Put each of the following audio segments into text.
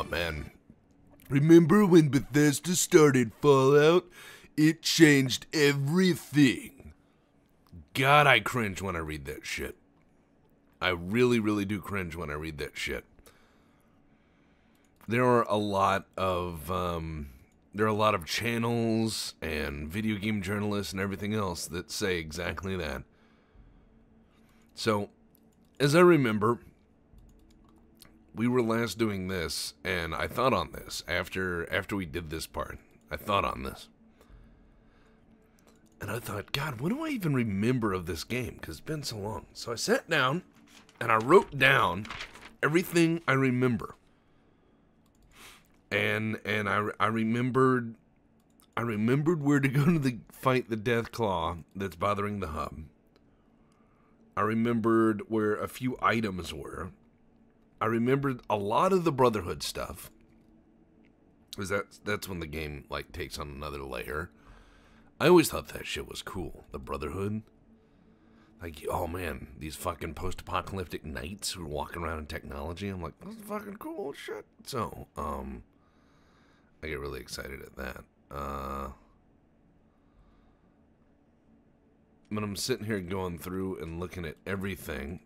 Oh, man. Remember when Bethesda started Fallout? It changed everything. God, I cringe when I read that shit. I really, really do cringe when I read that shit. There are a lot of channels and video game journalists and everything else that say exactly that. So, as I remember, we were last doing this, and I thought on this after we did this part. I thought on this. And I thought, God, what do I even remember of this game? Because it's been so long. So I sat down, and I wrote down everything I remember. And I remembered where to go to fight the Death Claw that's bothering the hub. I remembered where a few items were. I remembered a lot of the Brotherhood stuff. Because that's when the game, like, takes on another layer. I always thought that shit was cool. The Brotherhood. Like, oh man, these fucking post-apocalyptic knights who are walking around in technology. I'm like, that's fucking cool shit. So, I get really excited at that. But I'm sitting here going through and looking at everything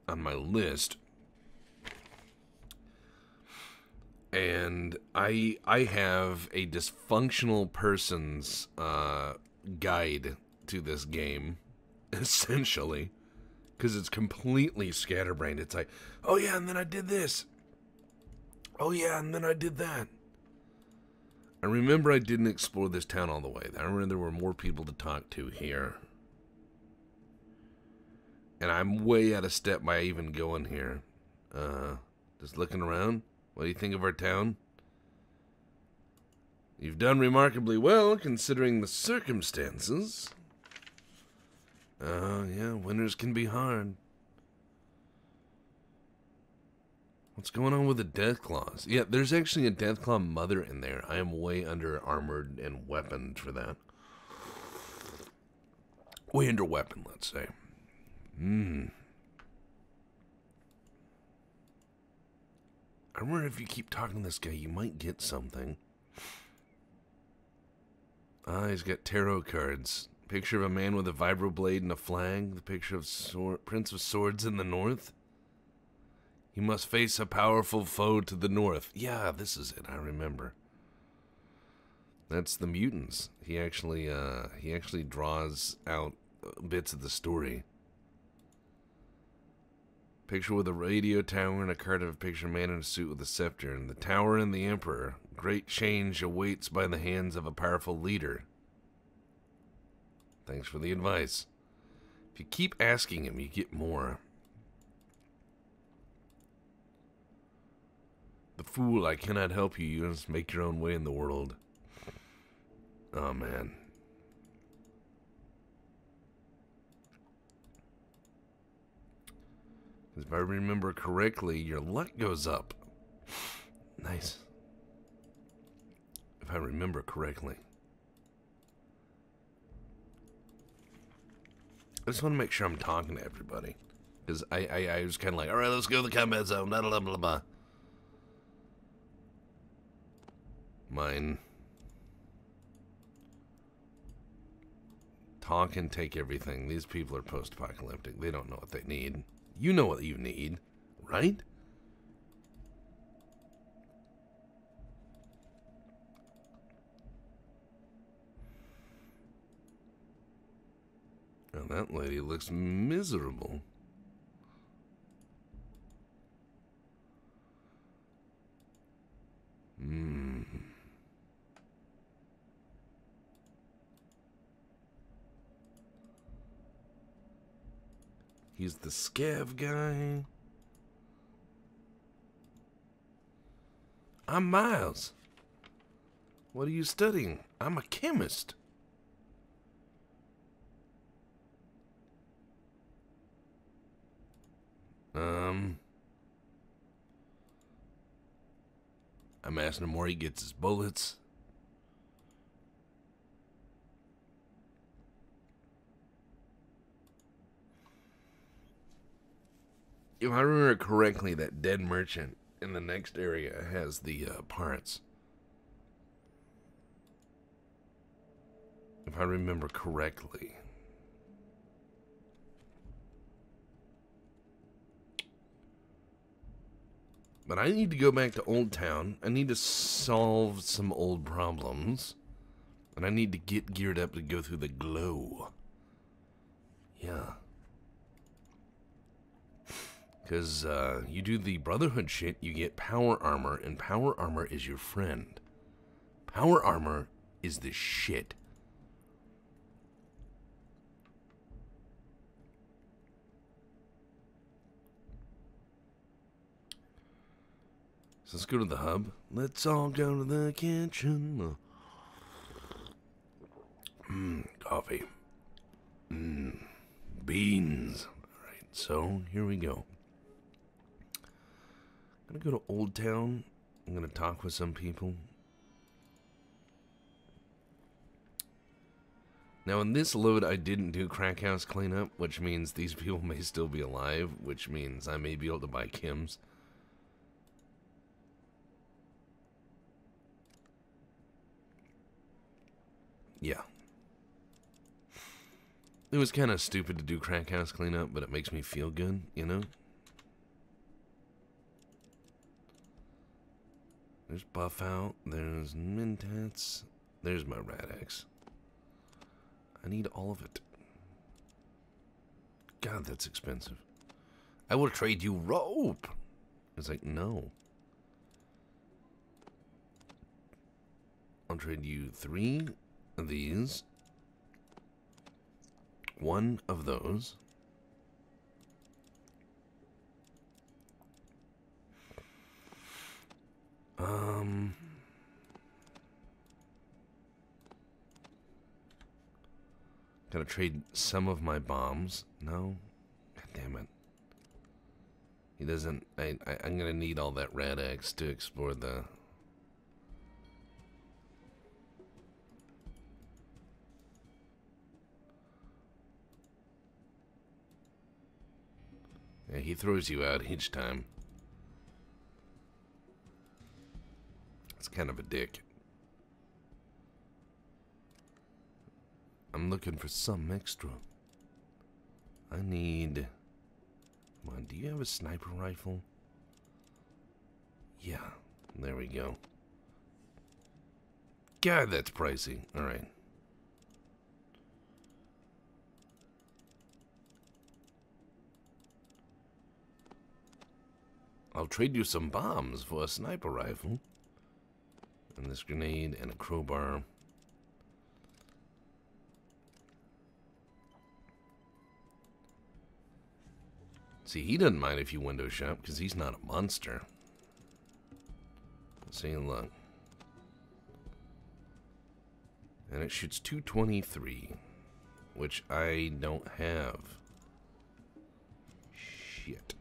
on my list. And I have a dysfunctional person's guide to this game, essentially, because it's completely scatterbrained. It's like, oh yeah, and then I did this. Oh yeah, and then I did that. I remember I didn't explore this town all the way. I remember there were more people to talk to here. And I'm way out of step by even going here. Just looking around. What do you think of our town? You've done remarkably well, considering the circumstances. Yeah, winters can be hard. What's going on with the Deathclaws? Yeah, there's actually a Deathclaw mother in there. I am way under armored and weaponed for that. Way under weapon, let's say. I wonder if you keep talking to this guy, you might get something. Ah, he's got tarot cards. Picture of a man with a vibroblade and a flag. The picture of Prince of Swords in the north. He must face a powerful foe to the north. Yeah, this is it. I remember. That's the mutants. He actually draws out bits of the story. Picture with a radio tower and a card of a picture man in a suit with a scepter. And the tower and the emperor. Great change awaits by the hands of a powerful leader. Thanks for the advice. If you keep asking him, you get more. The fool, I cannot help you. You must make your own way in the world. Oh, man. If I remember correctly, your luck goes up. Nice. If I remember correctly. I just want to make sure I'm talking to everybody. Because I was kind of like, alright, let's go to the combat zone. Blah, blah, blah, blah. Mine. Talk and take everything. These people are post-apocalyptic. They don't know what they need. You know what you need, right? Now that lady looks miserable. He's the scav guy. I'm Miles. What are you studying? I'm a chemist. I'm asking him where he gets his bullets. If I remember correctly, that dead merchant in the next area has the parts. If I remember correctly. But I need to go back to Old Town. I need to solve some old problems. And I need to get geared up to go through the glow. Yeah. Because you do the Brotherhood shit, you get power armor, and power armor is your friend. Power armor is the shit. So let's go to the hub. Let's all go to the kitchen. Coffee. Beans. Alright, so here we go. I'm gonna go to Old Town. I'm gonna talk with some people. Now in this load I didn't do crack house cleanup, which means these people may still be alive, which means I may be able to buy Kim's. Yeah. It was kind of stupid to do crack house cleanup, but it makes me feel good, you know? There's Buff Out, there's Mentats, there's my Rad-X. I need all of it. God, that's expensive. I will trade you rope. It's like, no. I'll trade you 3 of these. 1 of those. Gotta trade some of my bombs. No? God damn it. He doesn't... I'm gonna need all that Rad-X to explore the... Yeah, he throws you out each time. It's kind of a dick. I'm looking for some extra. I need... Come on, do you have a sniper rifle? Yeah, there we go. God, that's pricey. Alright. I'll trade you some bombs for a sniper rifle. And this grenade and a crowbar. See, he doesn't mind if you window shop because he's not a monster. See, look. And it shoots 223, which I don't have. Shit.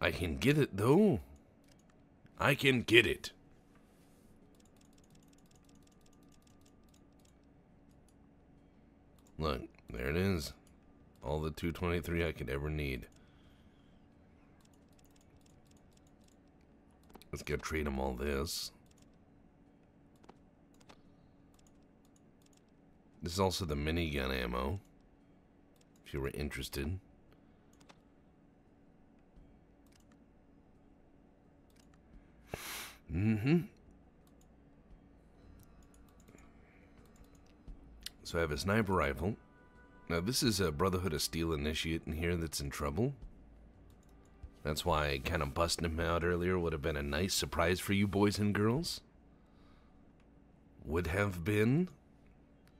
I can get it, though. I can get it. Look, there it is. All the 223 I could ever need. Let's go trade them all this. This is also the minigun ammo, if you were interested. So I have a sniper rifle. Now this is a Brotherhood of Steel initiate in here that's in trouble. That's why kind of busting him out earlier would have been a nice surprise for you boys and girls. Would have been,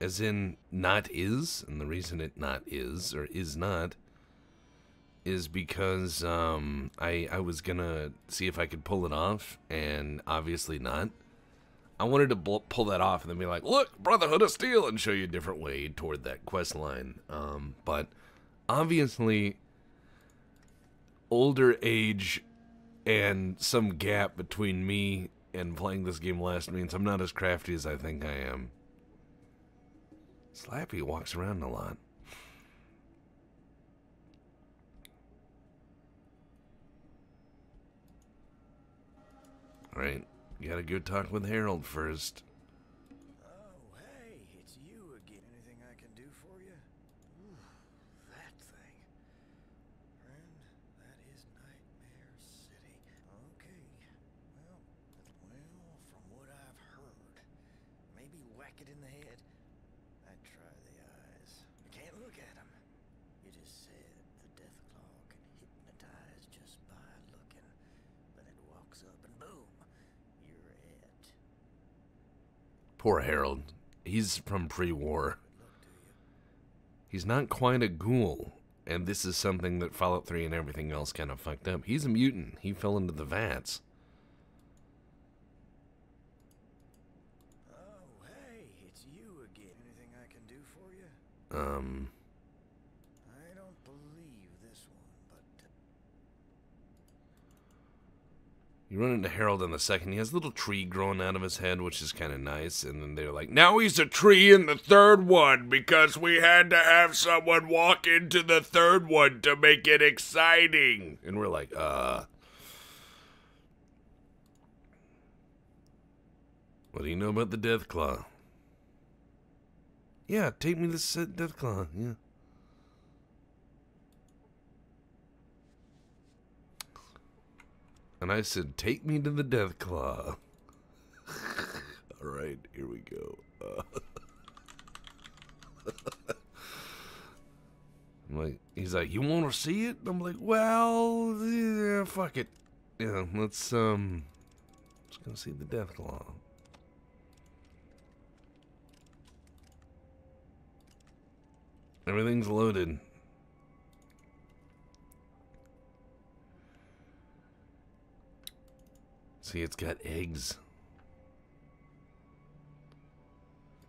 as in not is, and the reason it not is or is not is because I was gonna see if I could pull it off, and obviously not. I wanted to pull that off and then be like, look, Brotherhood of Steel, and show you a different way toward that quest line. But obviously, older age and some gap between me and playing this game last means I'm not as crafty as I think I am. Slappy walks around a lot. Alright, gotta go talk with Harold first. Oh, hey, it's you again. Anything I can do for you? Ooh, that thing. Friend, that is Nightmare City. Okay, well, from what I've heard, maybe whack it in the head. I'd try the eyes. You can't look at them. You just said the death claw can hypnotize just by looking. Then it walks up and boom, you're it. Poor Harold. He's from pre-war. He's not quite a ghoul, and this is something that Fallout 3 and everything else kind of fucked up. He's a mutant. He fell into the vats. Oh, hey, it's you again. Anything I can do for you? I don't believe this one, but... You run into Harold in the second. He has a little tree growing out of his head, which is kind of nice. And then they're like, now he's a tree in the third one because we had to have someone walk into the third one to make it exciting. And we're like, What do you know about the Death Claw? Yeah, take me to the Death Claw, yeah. And I said, take me to the Death Claw. Alright, here we go. I'm like, he's like, you want to see it? I'm like, well, yeah, fuck it. Yeah, let's go see the Death Claw. Everything's loaded. See, it's got eggs.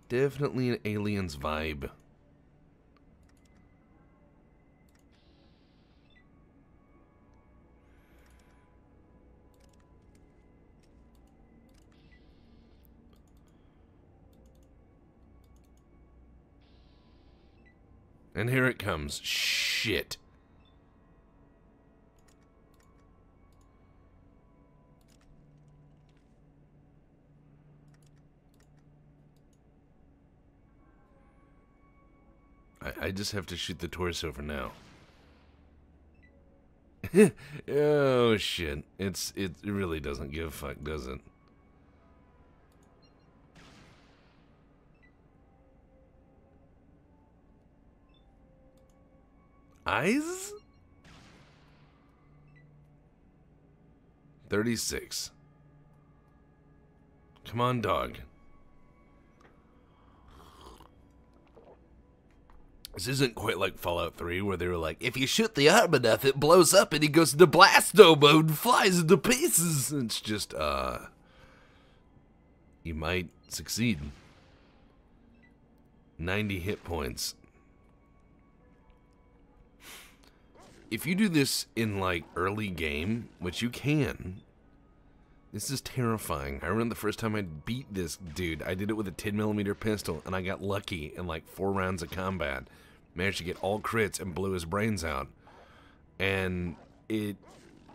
Definitely an Aliens vibe. And here it comes. Shit. I just have to shoot the torso for now. Oh shit. It really doesn't give a fuck, does it? Eyes? 36. Come on, dog. This isn't quite like Fallout 3, where they were like, if you shoot the arm enough, it blows up and he goes into blasto mode and flies into pieces. It's just, you might succeed. 90 hit points. If you do this in, like, early game, which you can, this is terrifying. I remember the first time I beat this dude, I did it with a 10mm pistol, and I got lucky in, like, 4 rounds of combat. Managed to get all crits and blew his brains out. And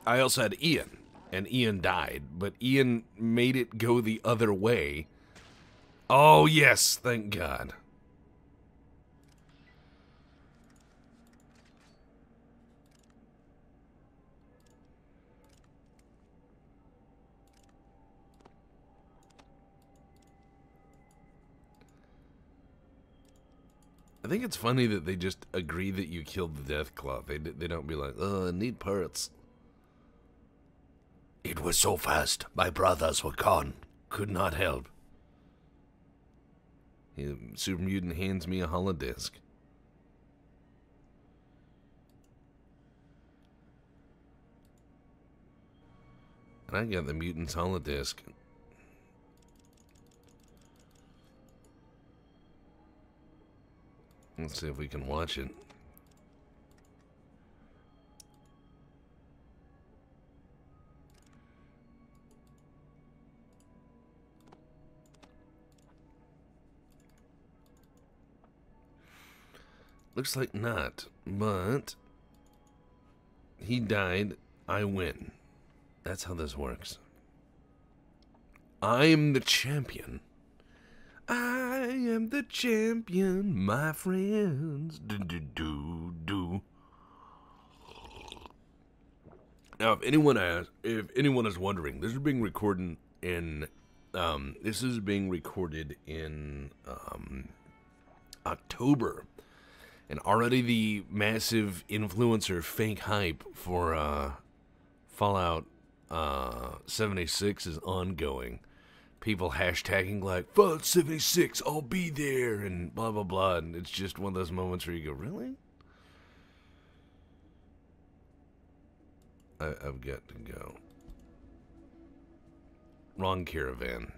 I also had Ian, and Ian died, but Ian made it go the other way. Oh, yes, thank God. I think it's funny that they just agree that you killed the Death Claw. They don't be like, oh, I need parts. It was so fast. My brothers were gone. Could not help. Super Mutant hands me a holodisc. And I got the Mutant's holodisc. Let's see if we can watch it. Looks like not, but he died, I win. That's how this works. I am the champion. I am the champion, my friends. Do, do, do, do. Now, if anyone is wondering, this is being recorded in October, and already the massive influencer fake hype for Fallout 76 is ongoing. People hashtagging like Fallout 76, I'll be there, and blah blah blah, and it's just one of those moments where you go, really? I've got to go. Wrong caravan.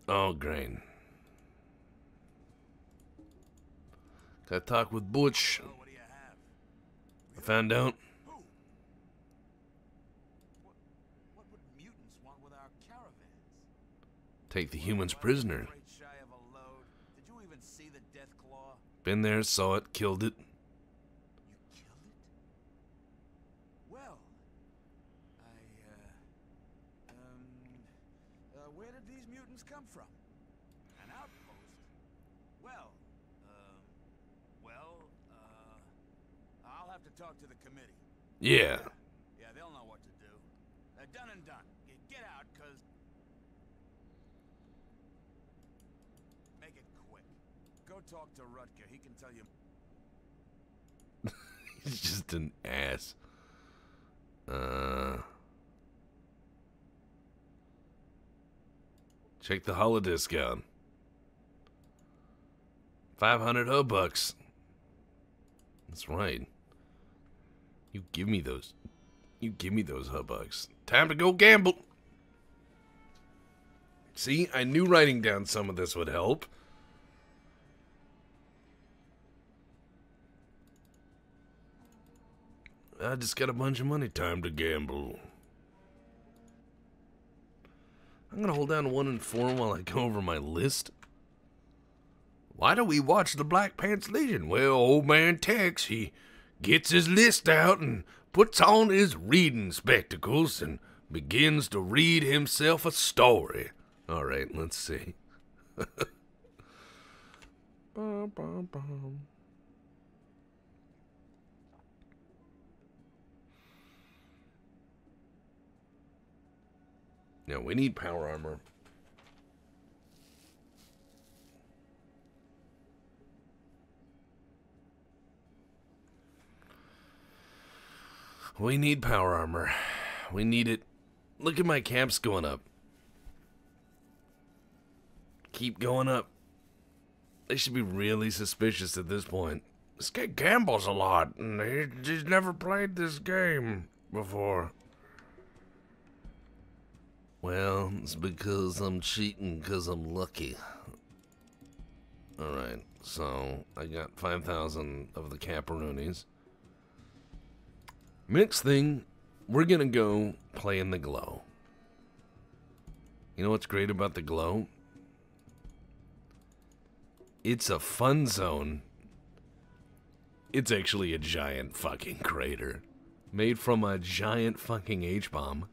Oh, grain. Got to talk with Butch. Oh, what do you have? I found out. Who? What would mutants want with our caravans? Take the humans prisoner. Right shy of a load. Did you even see the death claw? Been there, saw it, killed it. You killed it? Well, where did these mutants come from? An outpost? I'll have to talk to the committee. Yeah. Yeah, they'll know what to do. Done and done. Get out, cause... Make it quick. Go talk to Rutger. He can tell you... He's just an ass. Check the holodisc out. 500 $500. That's right. You give me those. You give me those $100. Time to go gamble. See, I knew writing down some of this would help. I just got a bunch of money. Time to gamble. I'm gonna hold down 1 and 4 while I go over my list. Why do we watch the Black Pants Legion? Well, old man Tex, he gets his list out and puts on his reading spectacles and begins to read himself a story. All right, let's see. Bum, bum, bum. Now, we need power armor. We need power armor. We need it. Look at my caps going up. Keep going up. They should be really suspicious at this point. This guy gambles a lot, and he's never played this game before. Well, it's because I'm cheating because I'm lucky. Alright, so I got 5,000 of the caparoonies. Next thing, we're gonna go play in the glow. You know what's great about the glow? It's a fun zone. It's actually a giant fucking crater. Made from a giant fucking H-bomb.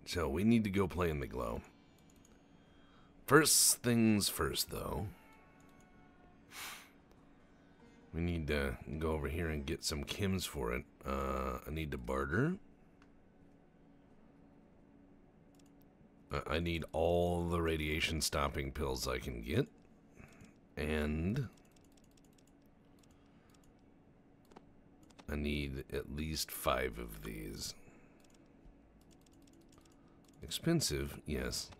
So we need to go play in the glow. First things first, though. We need to go over here and get some chems for it. I need to barter. I need all the radiation stopping pills I can get. And I need at least 5 of these. Expensive, yes.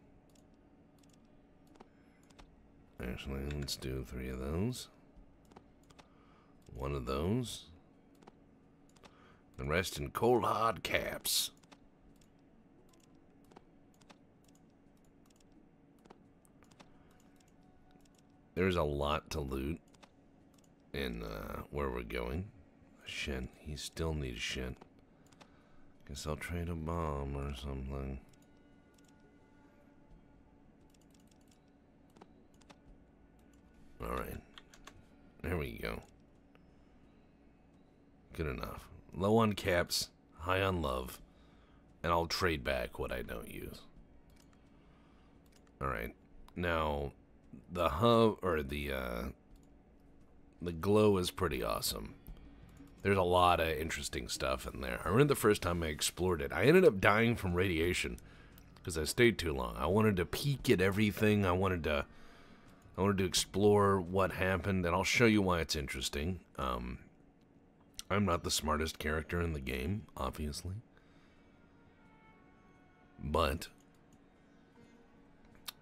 Actually, let's do 3 of those. 1 of those. The rest in cold hard caps. There's a lot to loot in where we're going. Shit, he still needs shit. Guess I'll trade a bomb or something. Alright. There we go. Good enough. Low on caps, high on love, and I'll trade back what I don't use. Alright. Now, the hub, or the glow is pretty awesome. There's a lot of interesting stuff in there. I remember the first time I explored it. I ended up dying from radiation because I stayed too long. I wanted to peek at everything. I wanted to explore what happened, and I'll show you why it's interesting. I'm not the smartest character in the game, obviously, but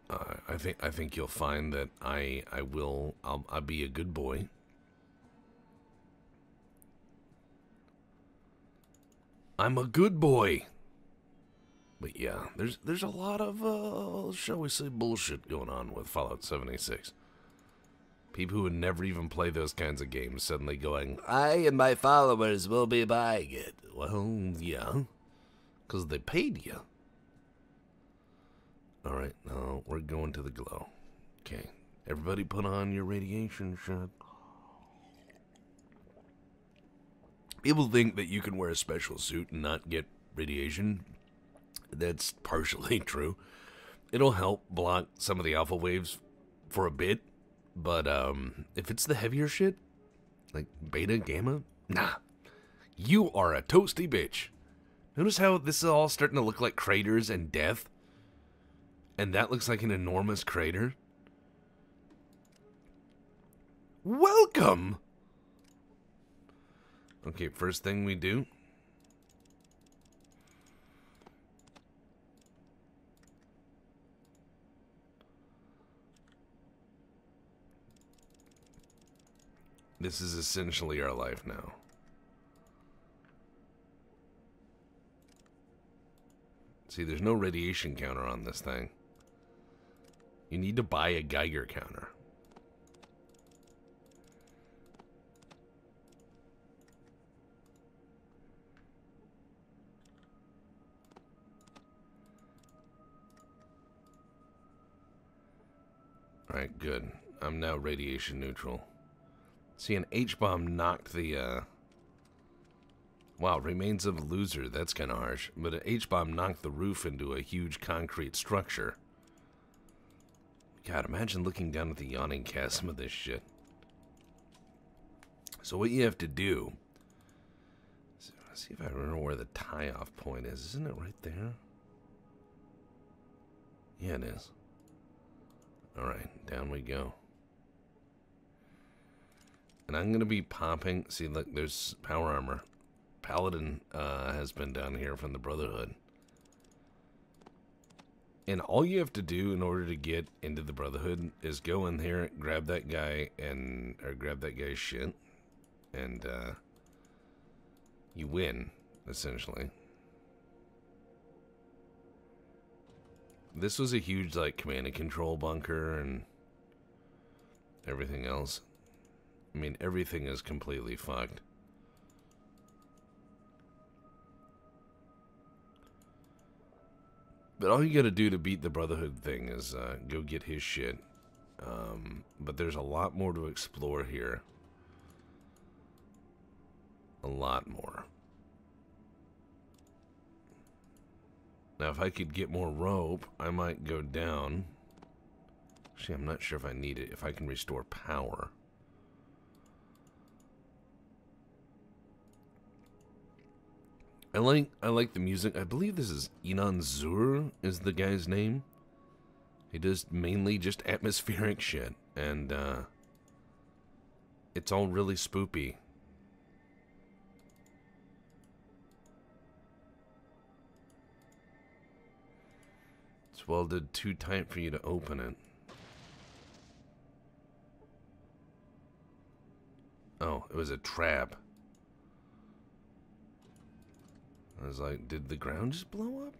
I think you'll find that I'll be a good boy. I'm a good boy. But yeah, there's a lot of shall we say bullshit going on with Fallout 76. People who would never even play those kinds of games suddenly going, I and my followers will be buying it. Well, yeah, because they paid you. Alright, now we're going to the glow. Okay, everybody put on your radiation shit. People think that you can wear a special suit and not get radiation. That's partially true. It'll help block some of the alpha waves for a bit, but if it's the heavier shit, like beta, gamma, nah. You are a toasty bitch. Notice how this is all starting to look like craters and death? And that looks like an enormous crater? Welcome! Okay, first thing we do. This is essentially our life now. See, there's no radiation counter on this thing. You need to buy a Geiger counter. Alright, good. I'm now radiation neutral. See, an H-bomb knocked the, wow, remains of a loser. That's kind of harsh. But an H-bomb knocked the roof into a huge concrete structure. God, imagine looking down at the yawning chasm of this shit. So what you have to do... Let's see if I remember where the tie-off point is. Isn't it right there? Yeah, it is. Alright, down we go. And I'm going to be popping... See, look, there's power armor. Paladin has been down here from the Brotherhood. And all you have to do in order to get into the Brotherhood is go in here, grab that guy, or grab that guy's shit, and you win, essentially. This was a huge, like, command and control bunker and everything else. I mean, everything is completely fucked. But all you gotta do to beat the Brotherhood thing is go get his shit. But there's a lot more to explore here. A lot more. Now, if I could get more rope, I might go down. Actually, I'm not sure if I need it. If I can restore power. I like the music. I believe this is Inan Zur is the guy's name. He does mainly just atmospheric shit, and it's all really spoopy. It's welded too tight for you to open it. Oh, it was a trap. I was like, did the ground just blow up?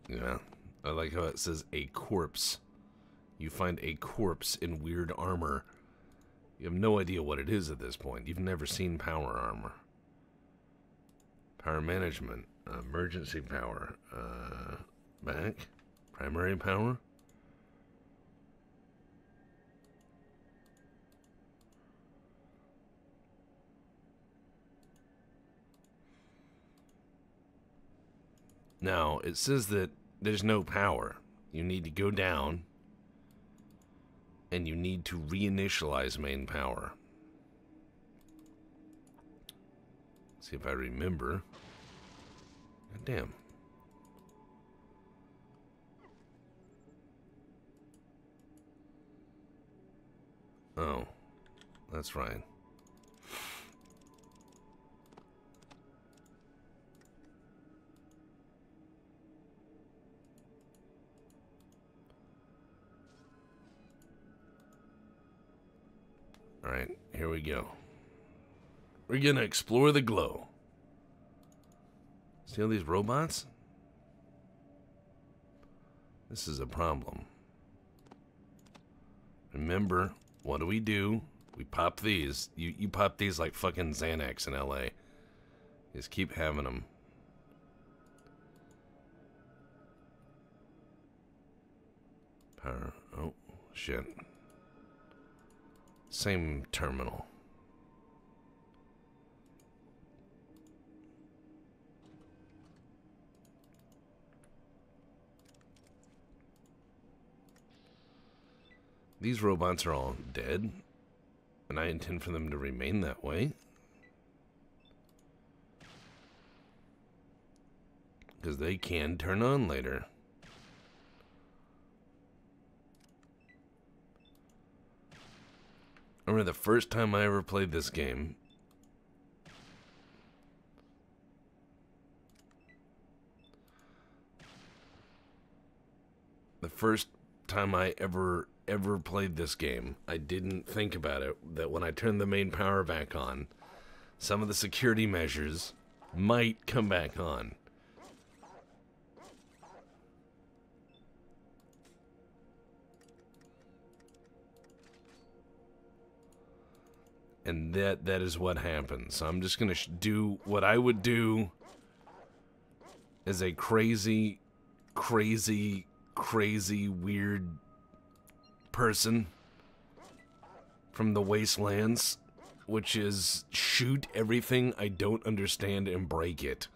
Yeah, I like how it says a corpse. You find a corpse in weird armor. You have no idea what it is at this point. You've never seen power armor. Power management. Emergency power. Back. Primary power. Now, it says that there's no power. You need to go down, and you need to reinitialize main power. See if I remember. God damn. Oh, that's right. Alright, here we go. We're gonna explore the glow. See all these robots? This is a problem. Remember, what do? We pop these. You pop these like fucking Xanax in LA. Just keep having them. Power. Oh, shit. Same terminal. These robots are all dead, and I intend for them to remain that way. Because they can turn on later. I remember the first time I ever played this game. The first time I ever played this game, I didn't think about it, that when I turned the main power back on, some of the security measures might come back on. And that is what happens. So I'm just going to do what I would do as a crazy, weird person from the wastelands, which is shoot everything I don't understand and break it.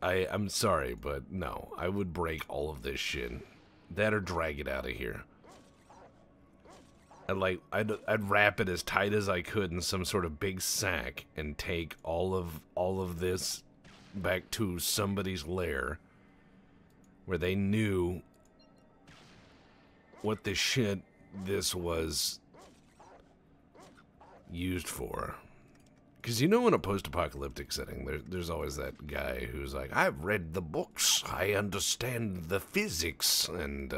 I'm sorry, but no, I would break all of this shit. That or drag it out of here. I'd wrap it as tight as I could in some sort of big sack and take all of this back to somebody's lair where they knew what the shit this was used for. Because you know, in a post-apocalyptic setting, there's always that guy who's like, I've read the books, I understand the physics, and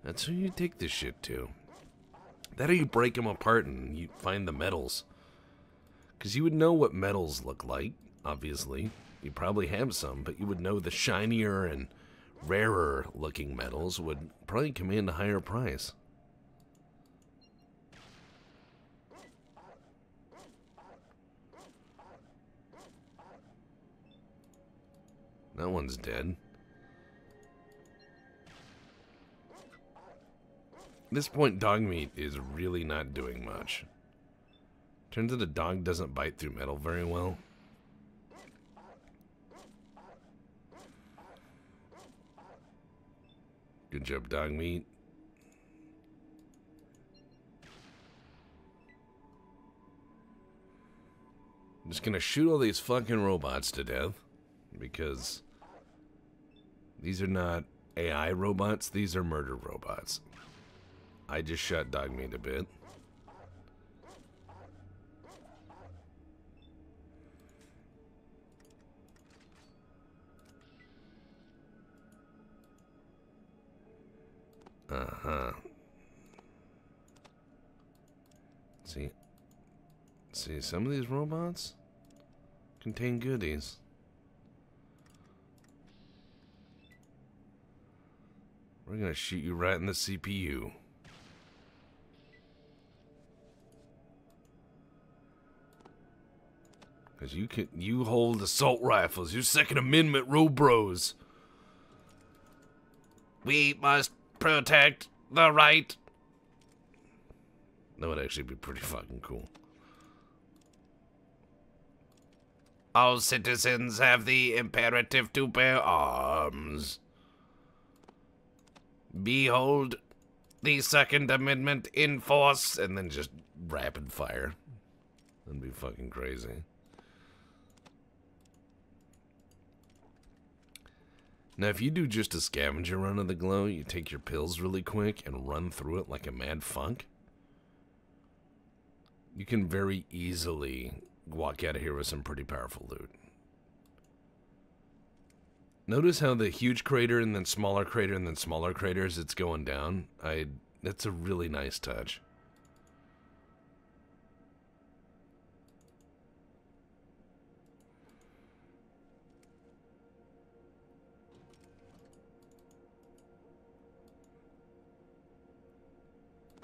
that's who you take this shit to. That or you break them apart and you find the metals. Because you would know what metals look like, obviously. You probably have some, but you would know the shinier and rarer looking metals would probably command a higher price. That one's dead. At this point, dog meat is really not doing much. Turns out a dog doesn't bite through metal very well. Good job, dog meat. I'm just gonna shoot all these fucking robots to death. Because these are not AI robots, these are murder robots. I just shot dog meat a bit. Uh-huh. See, some of these robots contain goodies. We're gonna shoot you right in the CPU. Because you hold assault rifles. You're Second Amendment bros. We must protect the right. That would actually be pretty fucking cool. All citizens have the imperative to bear arms. Behold the Second Amendment in force. And then just rapid fire. That'd be fucking crazy. Now, if you do just a scavenger run of the glow, you take your pills really quick and run through it like a mad funk, you can very easily walk out of here with some pretty powerful loot. Notice how the huge crater and then smaller crater and then smaller craters, it's going down. That's a really nice touch.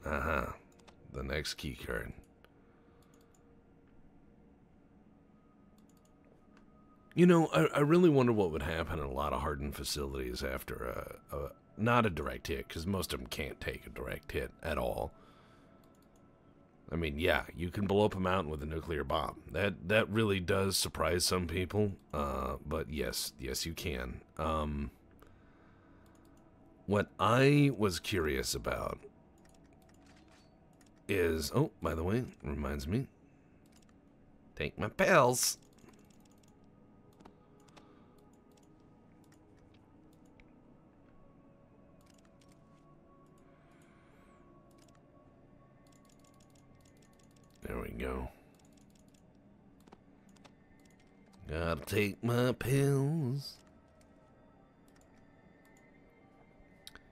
Uh-huh. The next key card. You know, I really wonder what would happen in a lot of hardened facilities after not a direct hit, because most of them can't take a direct hit at all. I mean, yeah, you can blow up a mountain with a nuclear bomb. That really does surprise some people. But yes, you can. What I was curious about is, oh, by the way, reminds me, take my pills. There we go. Gotta take my pills.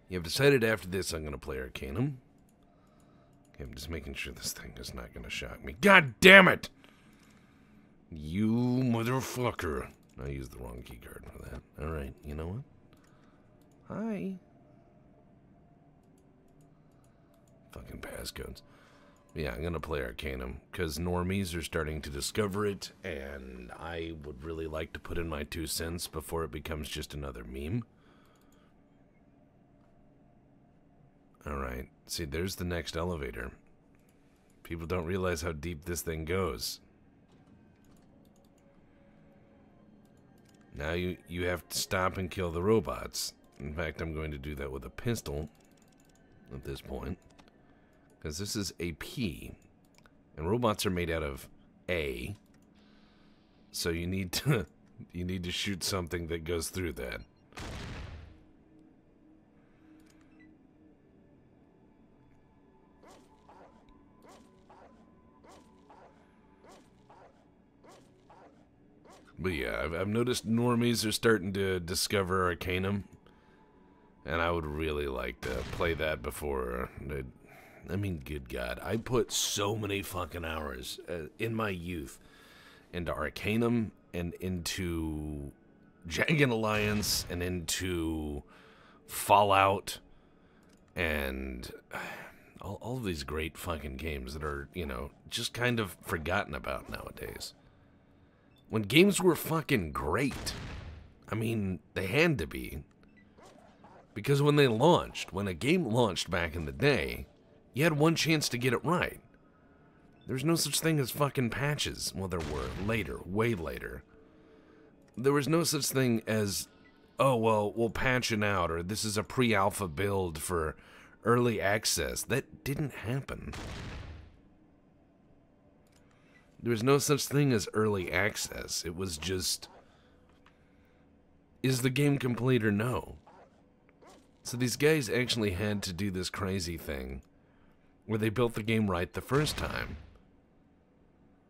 You have decided after this I'm gonna play Arcanum. Okay, I'm just making sure this thing is not gonna shock me. God damn it! You motherfucker. I used the wrong keycard for that. Alright, you know what? Hi. Fucking passcodes. Yeah, I'm gonna play Arcanum, because normies are starting to discover it, and I would really like to put in my 2 cents before it becomes just another meme. Alright, see, there's the next elevator. People don't realize how deep this thing goes. Now you have to stop and kill the robots. In fact, I'm going to do that with a pistol at this point. Because this is a P, and robots are made out of A, so you need to shoot something that goes through that. But yeah, I've noticed normies are starting to discover Arcanum, and I would really like to play that before. I mean, good God, I put so many fucking hours in my youth into Arcanum and into Jagged Alliance and into Fallout and all of these great fucking games that are, you know, just kind of forgotten about nowadays. When games were fucking great, I mean, they had to be. Because when a game launched back in the day, you had one chance to get it right. There's no such thing as fucking patches. Well, there were. Later. Way later. There was no such thing as, oh, well, we'll patch it out, or this is a pre-alpha build for early access. That didn't happen. There was no such thing as early access. It was just, is the game complete or no? So these guys actually had to do this crazy thing where they built the game right the first time.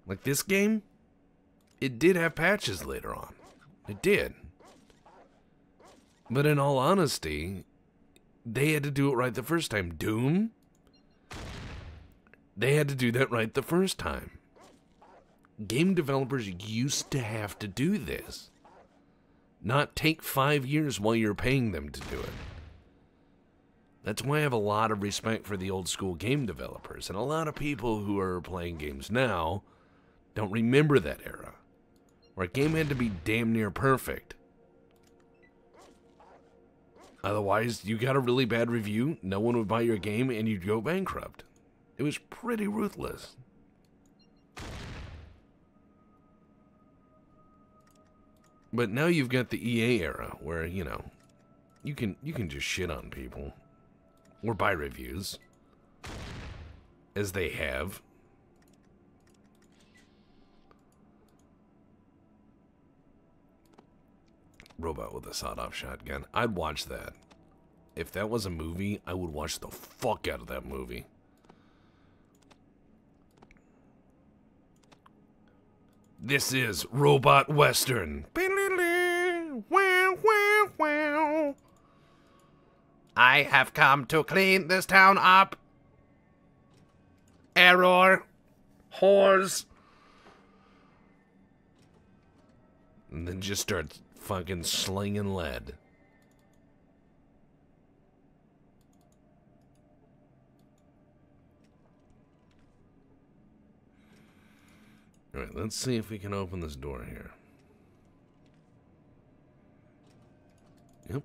Like this game, it did have patches later on. It did. But in all honesty, They had to do it right the first time. Doom? They had to do that right the first time. Game developers used to have to do this. Not take 5 years while you're paying them to do it. That's why I have a lot of respect for the old school game developers. And a lot of people who are playing games now don't remember that era, where a game had to be damn near perfect. Otherwise, you got a really bad review, no one would buy your game, and you'd go bankrupt. It was pretty ruthless. But now you've got the EA era, where, you know, you can just shit on people. Or buy reviews. As they have. Robot with a sawed-off shotgun. I'd watch that. If that was a movie, I would watch the fuck out of that movie. This is Robot Western. I have come to clean this town up. Error. Whores. And then just starts fucking slinging lead. Alright, let's see if we can open this door here. Yep.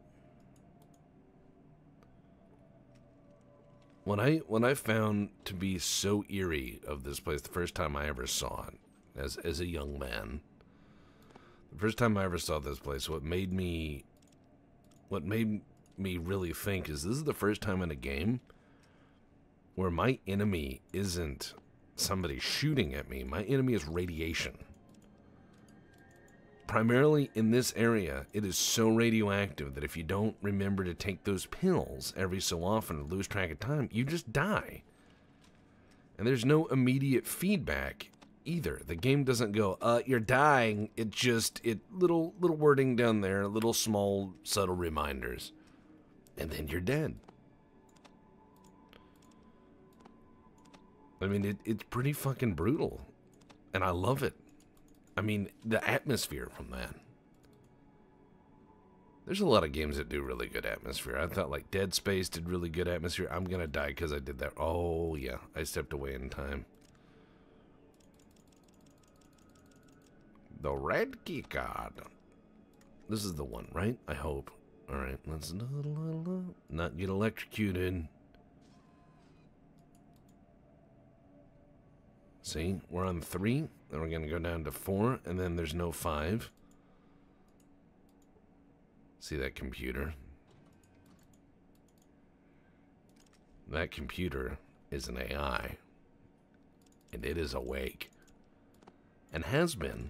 What I found to be so eerie of this place the first time I ever saw it, as a young man, the first time I ever saw this place, what made me really think is this is the first time in a game where my enemy isn't somebody shooting at me. My enemy is radiation. Primarily in this area, it is so radioactive that if you don't remember to take those pills every so often or lose track of time, you just die. And there's no immediate feedback either. The game doesn't go, you're dying. It little wording down there, little small subtle reminders. And then you're dead. I mean, it's pretty fucking brutal. And I love it. I mean, the atmosphere from that. There's a lot of games that do really good atmosphere. I thought, like, Dead Space did really good atmosphere. I'm gonna die because I did that. Oh, yeah. I stepped away in time. The red key card. This is the one, right? I hope. Alright, let's not get electrocuted. See, we're on 3, then we're going to go down to 4, and then there's no 5. See that computer? That computer is an AI, and it is awake, and has been.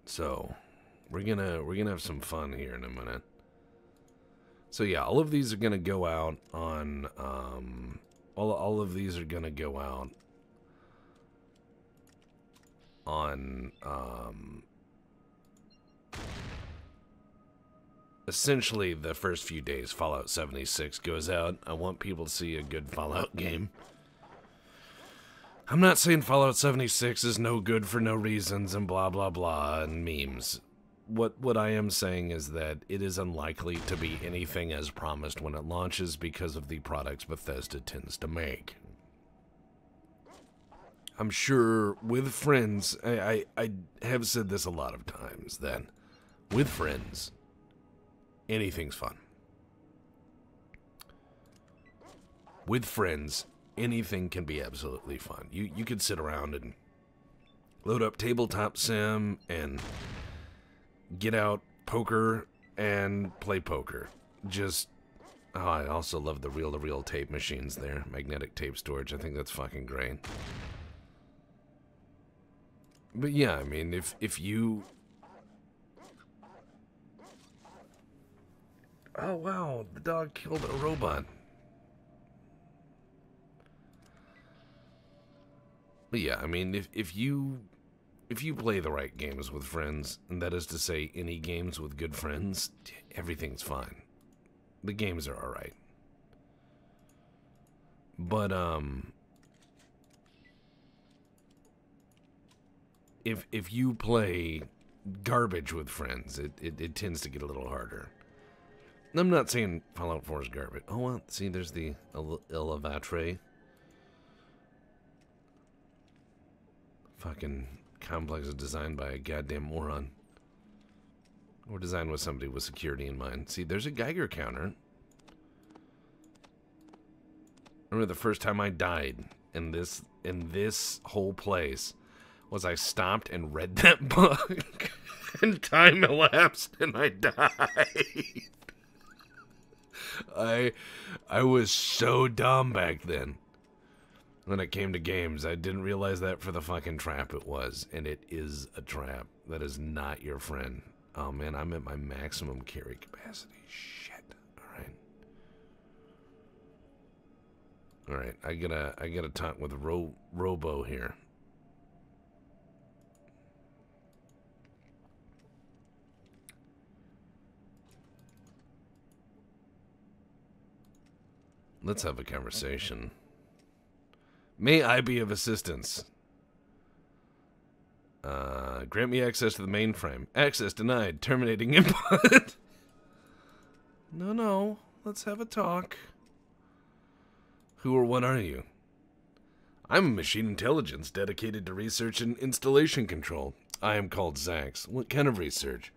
So, we're gonna have some fun here in a minute. So yeah, all of these are gonna go out on all of these are gonna go out on essentially the first few days. Fallout 76 goes out. I want people to see a good Fallout game. I'm not saying Fallout 76 is no good for no reasons and blah blah blah and memes. What I am saying is that it is unlikely to be anything as promised when it launches because of the products Bethesda tends to make. I'm sure with friends, I have said this a lot of times, that with friends, anything's fun. With friends, anything can be absolutely fun. You could sit around and load up tabletop sim and get out poker and play poker. Just, oh, I also love the reel-to-reel tape machines there. Magnetic tape storage. I think that's fucking great. But yeah, I mean, if you... Oh, wow, the dog killed a robot. But yeah, I mean, if you if you play the right games with friends, and that is to say any games with good friends, everything's fine. The games are alright. But, if you play garbage with friends, it tends to get a little harder. I'm not saying Fallout 4 is garbage. Oh, well, see, there's the Elevatre. Fucking complex is designed by a goddamn moron. Or designed with somebody with security in mind. See, there's a Geiger counter. I remember the first time I died in this whole place was I stopped and read that book and time elapsed and I died. I was so dumb back then. When it came to games, I didn't realize that for the fucking trap it was. And it is a trap. That is not your friend. Oh man, I'm at my maximum carry capacity. Shit. Alright, I gotta talk with Robo here. Let's have a conversation. May I be of assistance? Grant me access to the mainframe. Access denied. Terminating input. No. Let's have a talk. Who or what are you? I'm a machine intelligence dedicated to research and installation control. I am called Zax. What kind of research?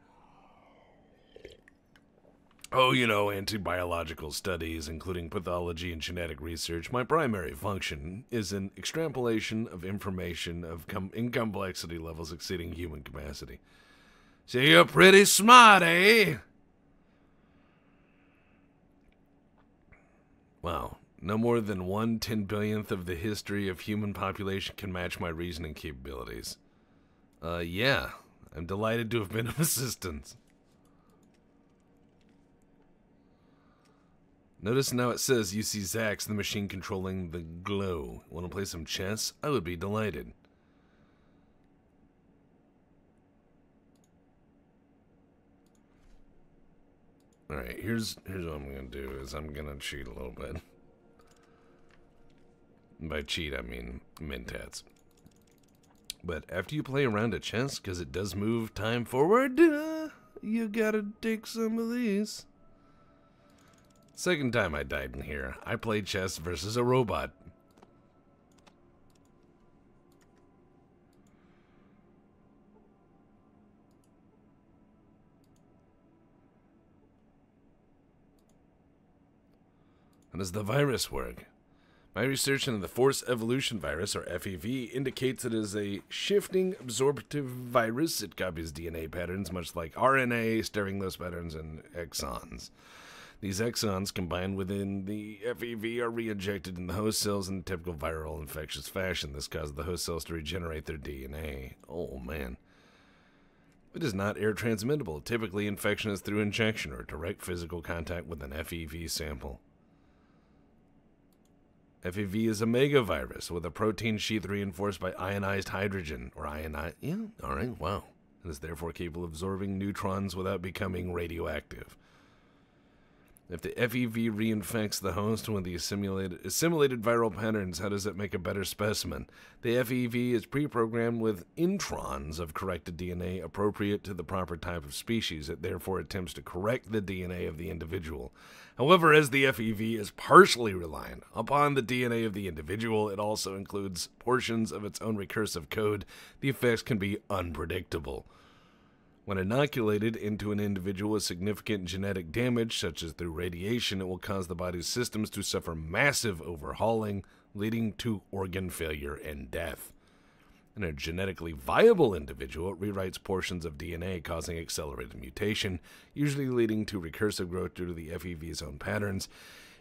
Oh, anti-biological studies, including pathology and genetic research. My primary function is an extrapolation of information in complexity levels exceeding human capacity. So you're pretty smart, eh? Wow. No more than 1/10,000,000th of the history of human population can match my reasoning capabilities. Yeah. I'm delighted to have been of assistance. Notice now it says you see Zax, the machine controlling the glow. Want to play some chess? I would be delighted. Alright, here's what I'm going to do is I'm going to cheat a little bit. And by cheat, I mean mentats. But after you play a round of chess, because it does move time forward, you gotta take some of these. Second time I died in here, I played chess versus a robot. How does the virus work? My research into the Force Evolution Virus, or FEV, indicates it is a shifting absorptive virus. It copies DNA patterns, much like RNA, steering those patterns in exons. These exons, combined within the FEV, are re-injected in the host cells in typical viral infectious fashion. This causes the host cells to regenerate their DNA. Oh, man. It is not air transmittable. Typically, infection is through injection or direct physical contact with an FEV sample. FEV is a megavirus with a protein sheath reinforced by ionized hydrogen, or yeah, alright, wow. It is therefore capable of absorbing neutrons without becoming radioactive. If the FEV reinfects the host with the assimilated viral patterns, how does it make a better specimen? The FEV is pre-programmed with introns of corrected DNA appropriate to the proper type of species. It therefore attempts to correct the DNA of the individual. However, as the FEV is partially reliant upon the DNA of the individual, it also includes portions of its own recursive code. The effects can be unpredictable. When inoculated into an individual with significant genetic damage, such as through radiation, it will cause the body's systems to suffer massive overhauling, leading to organ failure and death. In a genetically viable individual, it rewrites portions of DNA, causing accelerated mutation, usually leading to recursive growth due to the FEV's own patterns.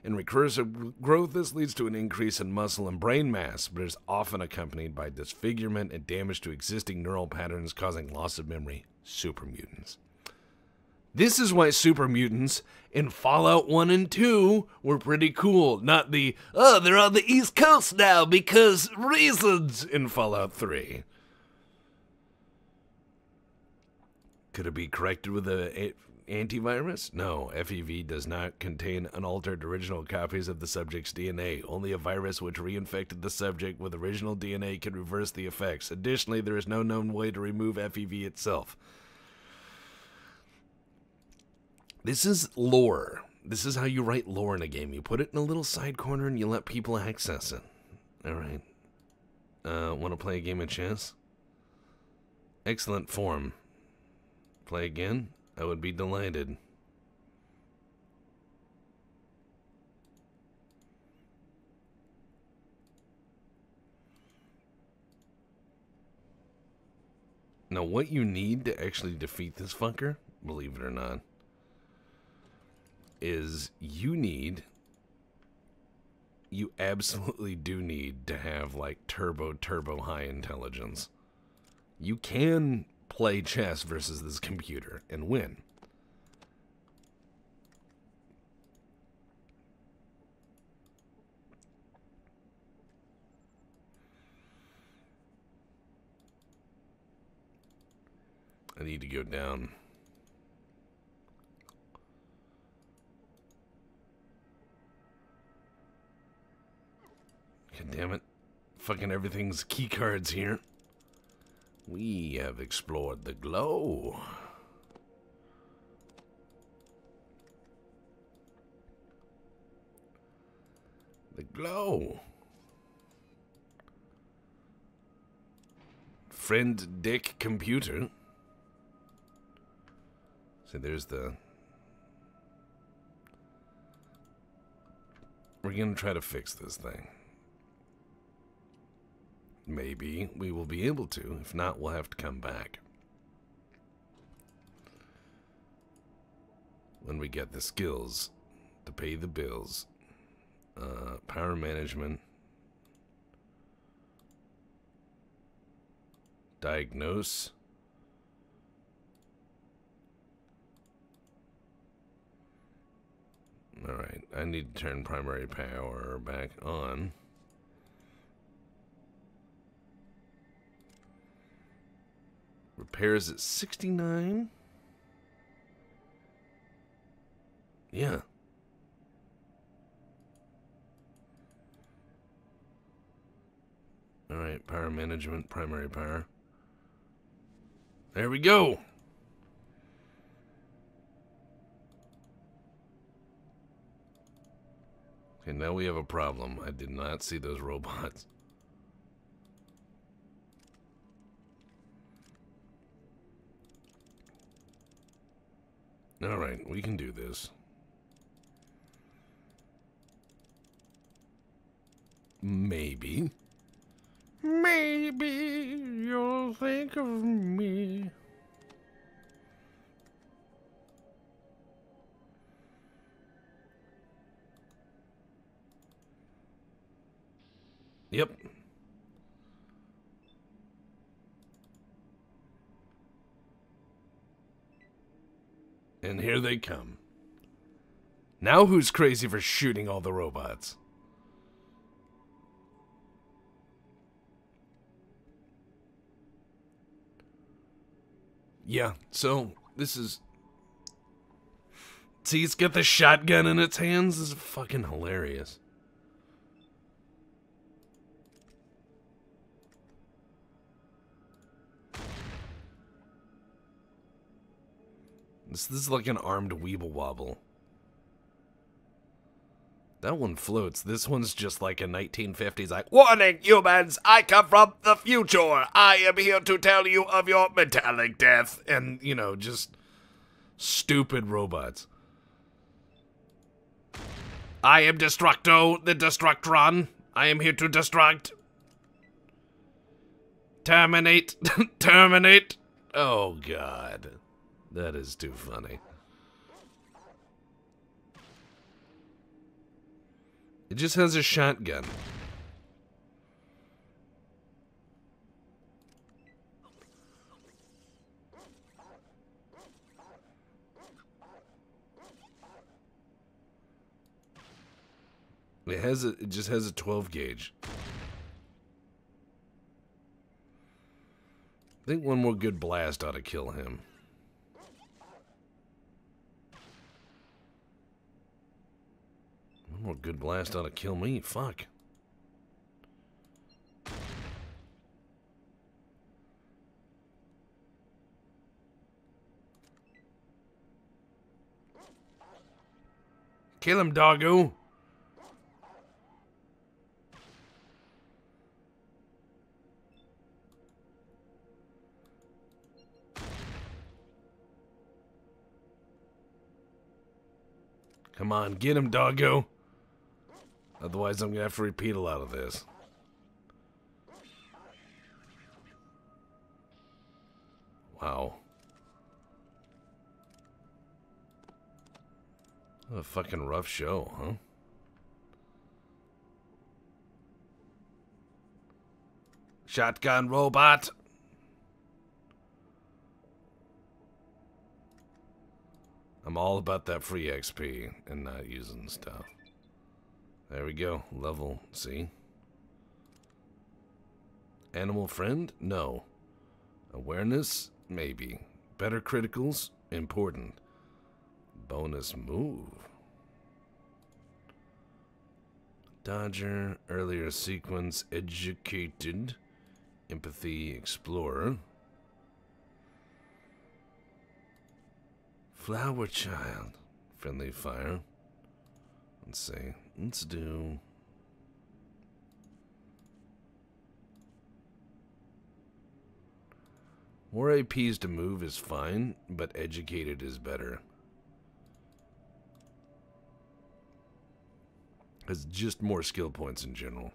In recursive growth, this leads to an increase in muscle and brain mass, but is often accompanied by disfigurement and damage to existing neural patterns, causing loss of memory. Super mutants. This is why super mutants in Fallout 1 and 2 were pretty cool. Not the, oh, they're on the East Coast now because reasons in Fallout 3. Could it be corrected with a antivirus? No, FEV does not contain unaltered original copies of the subject's DNA. Only a virus which reinfected the subject with original DNA can reverse the effects. Additionally, there is no known way to remove FEV itself. This is lore. This is how you write lore in a game. You put it in a little side corner and you let people access it. Alright. Want to play a game of chess? Excellent form. Play again? I would be delighted. Now, what you need to actually defeat this fucker, believe it or not, is you absolutely do need to have, like, turbo high intelligence. You can play chess versus this computer and win. I need to go down. God damn it. Fucking everything's key cards here. We have explored the glow. The glow. Friend Dick Computer. So there's the... We're gonna try to fix this thing. Maybe we will be able to. If not, we'll have to come back. When we get the skills to pay the bills. Power management. Diagnose. Alright, I need to turn primary power back on. Repairs at 69. Yeah. Alright, power management, primary power. There we go. Okay, now we have a problem. I did not see those robots. Alright, we can do this. Maybe. Maybe you'll think of me. Yep. And here they come. Now who's crazy for shooting all the robots? Yeah, so this is... See, it's got the shotgun in its hands. This is fucking hilarious. This is like an armed weeble wobble. That one floats. This one's just like a 1950s, like, warning, humans, I come from the future. I am here to tell you of your metallic death. And, you know, just stupid robots. I am Destructo, the Destructron. I am here to destruct. Terminate. Terminate. Oh, God. That is too funny. It just has a shotgun. It just has a 12 gauge. I think one more good blast ought to kill him. Oh, a good blast ought to kill me. Fuck. Kill him, doggo. Come on, get him, doggo. Otherwise, I'm gonna have to repeat a lot of this. Wow. What a fucking rough show, huh? Shotgun robot. I'm all about that free XP and not using stuff. There we go. Level, see? Animal friend? No. Awareness? Maybe. Better criticals? Important. Bonus move. Dodger, earlier sequence, educated. Empathy, explorer. Flower child. Friendly fire. Let's see. Let's do... More APs to move is fine, but educated is better. It's just more skill points in general.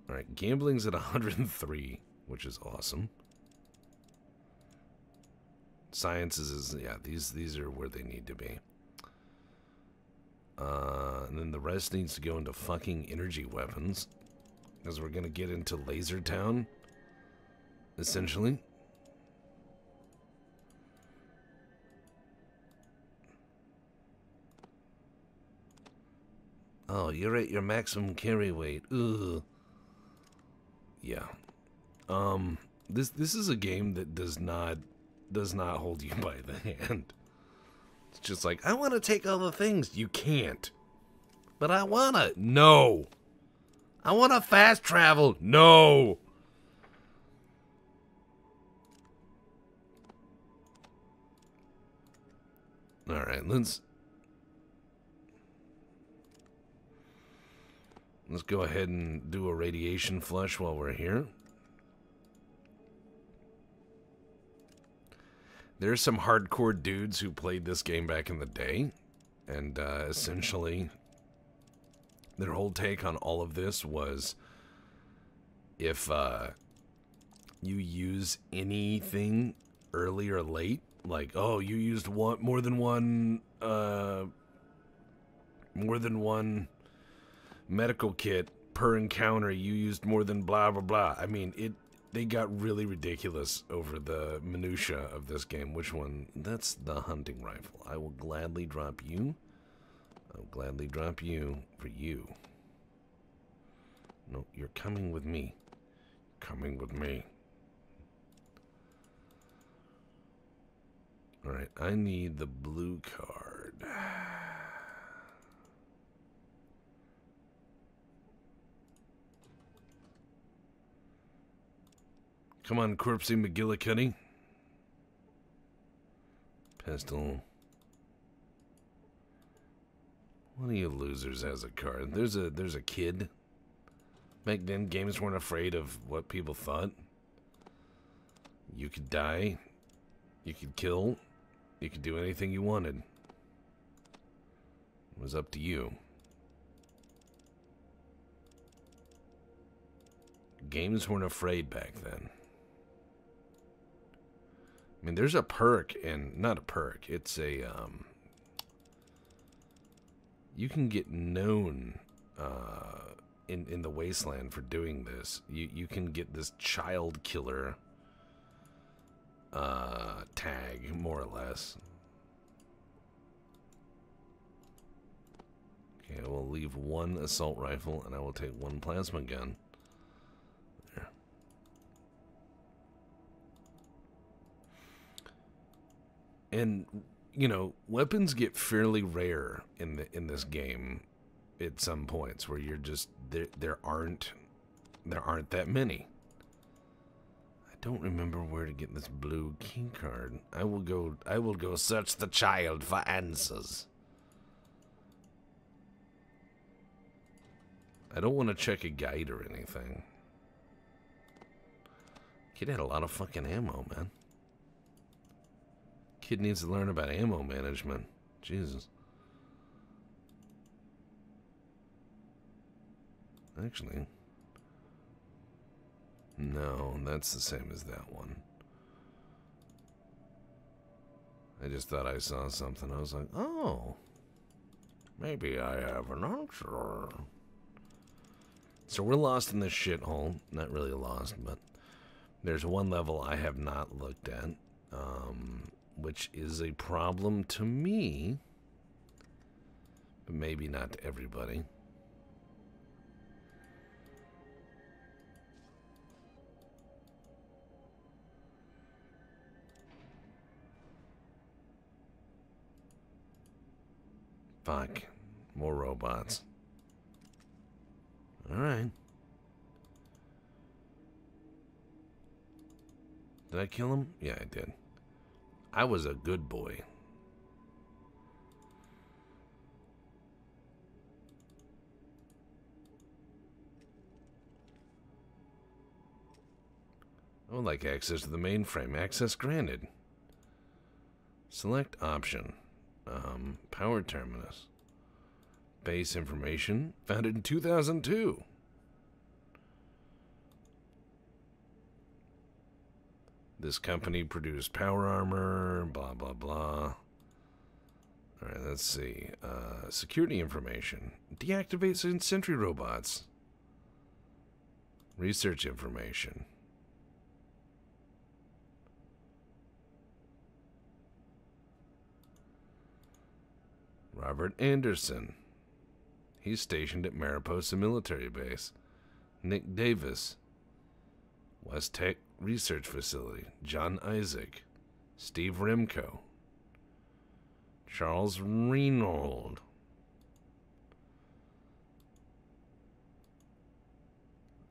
Alright, gambling's at 103, which is awesome. Sciences is, yeah, these are where they need to be. And then the rest needs to go into fucking energy weapons. Because we're gonna get into Laser Town. Essentially. Oh, you're at your maximum carry weight. Ugh. Yeah. This is a game that does not hold you by the hand. It's just like, I want to take all the things. You can't. But I wanna. No. I want to fast travel. No. Alright, let's go ahead and do a radiation flush while we're here. There's some hardcore dudes who played this game back in the day, and essentially their whole take on all of this was if you use anything early or late, like, oh, you used more than one medical kit per encounter, you used more than blah blah blah. I mean, they got really ridiculous over the minutia of this game. Which one? That's the hunting rifle. I will gladly drop you. I'll gladly drop you for you. No, you're coming with me. Coming with me. Alright, I need the blue card. Come on, Corpsey McGillicuddy. Pistol. One of you losers has a card. There's a kid. Back then, games weren't afraid of what people thought. You could die. You could kill. You could do anything you wanted. It was up to you. Games weren't afraid back then. I mean, there's a perk, and not a perk. It's a you can get known in the wasteland for doing this. You can get this child killer tag, more or less. Okay, I will leave one assault rifle, and I will take one plasma gun. There. And you know, weapons get fairly rare in this game at some points where you're just there aren't that many. I don't remember where to get this blue key card. I will go search the child for answers. I don't want to check a guide or anything. Kid had a lot of fucking ammo, man. Kid needs to learn about ammo management. Jesus. Actually, no, that's the same as that one. I just thought I saw something. I was like, oh, maybe I have an answer. So we're lost in this shithole. Not really lost, but there's one level I have not looked at, which is a problem to me, but maybe not to everybody. Fuck. More robots. Alright. Did I kill him? Yeah, I did. I was a good boy. I would like access to the mainframe. Access granted. Select option. Power terminus. Base information. Founded in 2002. This company produced power armor. Blah, blah, blah. Alright, let's see. Security information. Deactivate sentry robots. Research information. Robert Anderson. He's stationed at Mariposa Military Base. Nick Davis. West Tech Research Facility. John Isaac. Steve Remco. Charles Reinold.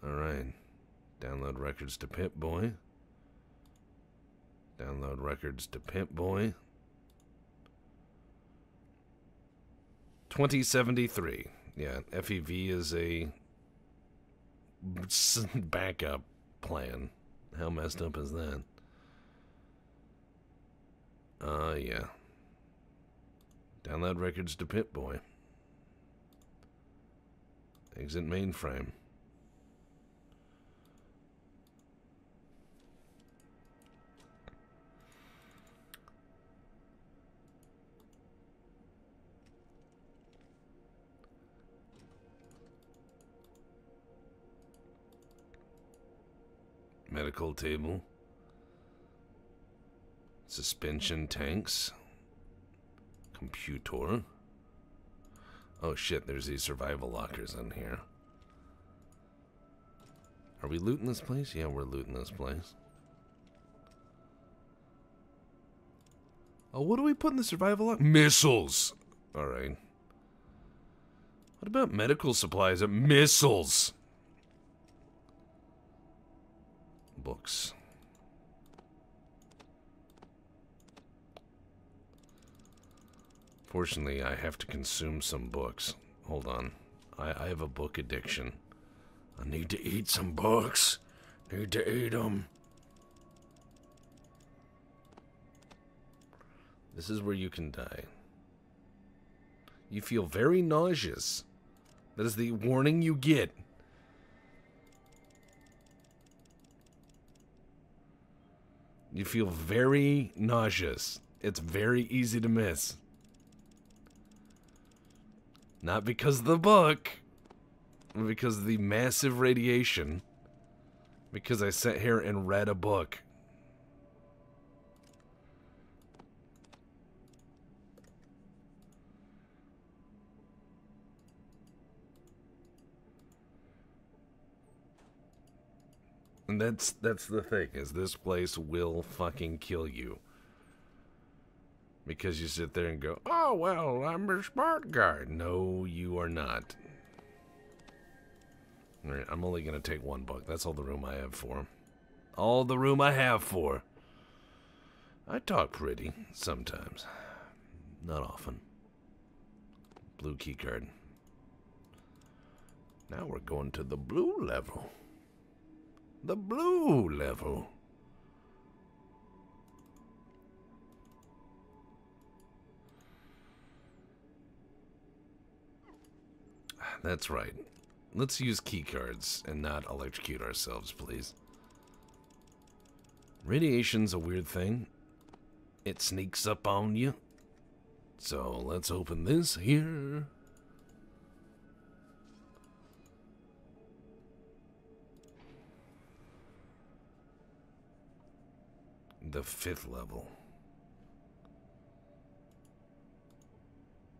Alright. Download records to Pip Boy. Download records to Pimp Boy. 2073. Yeah, FEV is a backup plan. How messed up is that? Yeah. Download records to Pip Boy. Exit mainframe. Medical table. Suspension tanks. Computer. Oh shit, there's these survival lockers in here. Are we looting this place? Yeah, we're looting this place. Oh, what do we put in the survival locker? Missiles! Alright. What about medical supplies? Missiles! Books. Fortunately, I have to consume some books. Hold on. I have a book addiction. I need to eat some books. Need to eat them. This is where you can die. You feel very nauseous. That is the warning you get. You feel very nauseous. It's very easy to miss. Not because of the book, but because of the massive radiation. Because I sat here and read a book. And that's the thing, is this place will fucking kill you. Because you sit there and go, oh, well, I'm a smart guy. No, you are not. Alright, I'm only going to take one book. That's all the room I have for. All the room I have for. I talk pretty, sometimes. Not often. Blue key card. Now we're going to the blue level. The blue level. That's right. Let's use key cards and not electrocute ourselves, please. Radiation's a weird thing. It sneaks up on you. So let's open this here. The 5th level.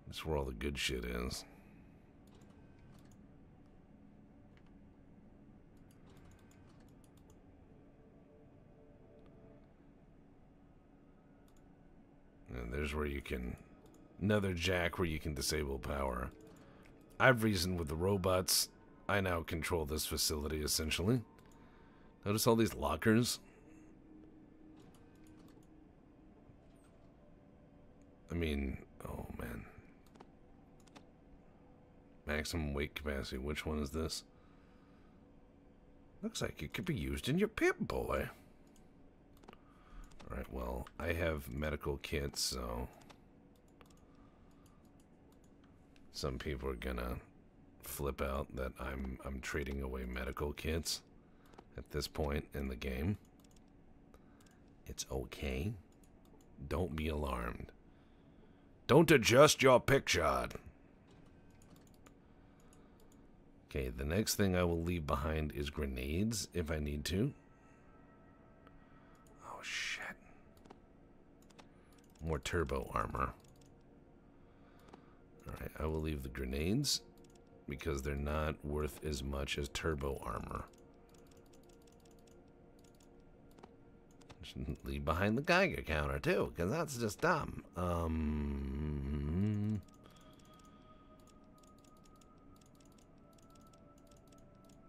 That's where all the good shit is. And there's where you can... Another jack where you can disable power. I've reasoned with the robots. I now control this facility, essentially. Notice all these lockers? I mean, oh man. Maximum weight capacity. Which one is this? Looks like it could be used in your Pip-Boy. Alright, well, I have medical kits, so... Some people are gonna flip out that I'm trading away medical kits at this point in the game. It's okay. Don't be alarmed. Don't adjust your picture. Okay, the next thing I will leave behind is grenades if I need to. Oh shit. More turbo armor. Alright, I will leave the grenades because they're not worth as much as turbo armor. Shouldn't leave behind the Geiger counter too, because that's just dumb.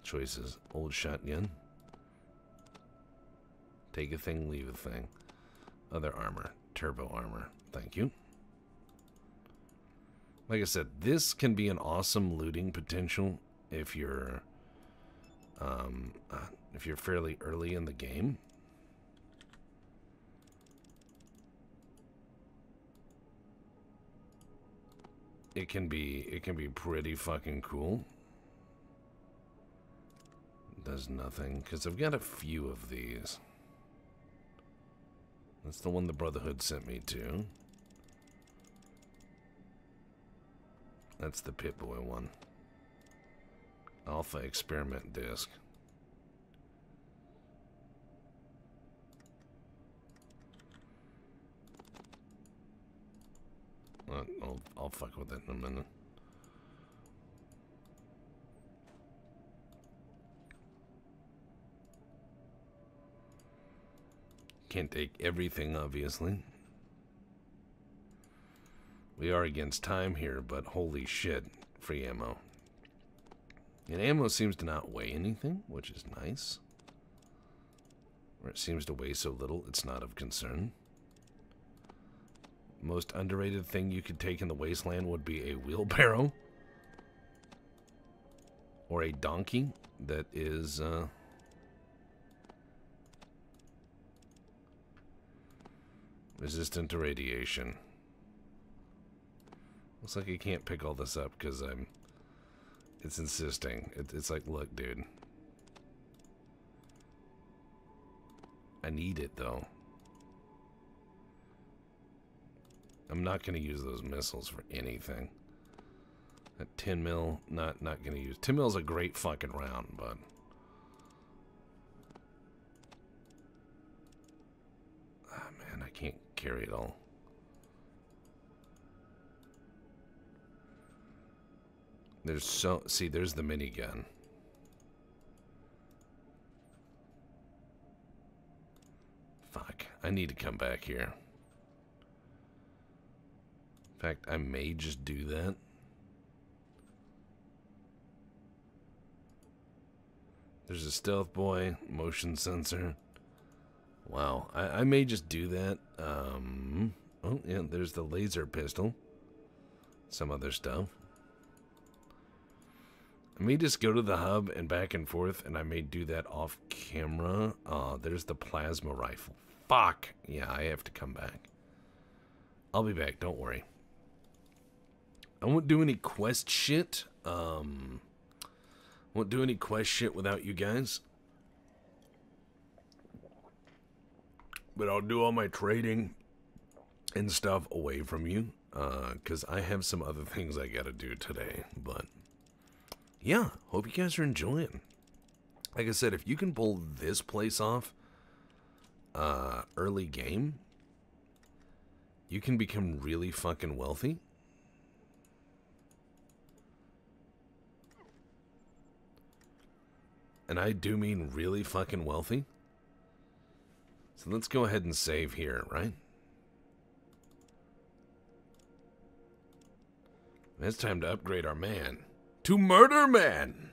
Choices. Old shotgun. Take a thing, leave a thing. Other armor. Turbo armor. Thank you. Like I said, this can be an awesome looting potential if you're fairly early in the game. It can be pretty fucking cool. Does nothing because I've got a few of these. That's the one the Brotherhood sent me to. That's the Pip-Boy one. Alpha experiment disc. I'll fuck with it in a minute. Can't take everything, obviously. We are against time here, but holy shit, free ammo. And ammo seems to not weigh anything, which is nice. Or it seems to weigh so little, it's not of concern. Most underrated thing you could take in the wasteland would be a wheelbarrow. Or a donkey that is, resistant to radiation. Looks like I can't pick all this up because it's insisting. It's like, look, dude. I need it, though. I'm not going to use those missiles for anything. That 10 mil, not going to use. 10 mil's a great fucking round, but... Ah, man, I can't carry it all. There's so... See, there's the minigun. Fuck. I need to come back here. In fact, I may just do that. There's a stealth boy, motion sensor. Wow, I may just do that. Oh, yeah, there's the laser pistol. Some other stuff. I may just go to the hub and back and forth, and I may do that off camera. There's the plasma rifle. Fuck! Yeah, I have to come back. I'll be back, don't worry. I won't do any quest shit. Won't do any quest shit without you guys. But I'll do all my trading and stuff away from you. Because I have some other things I gotta do today. But, yeah, hope you guys are enjoying. Like I said, if you can pull this place off early game, you can become really fucking wealthy. And I do mean really fucking wealthy. So let's go ahead and save here, right? It's time to upgrade our man to Murder Man.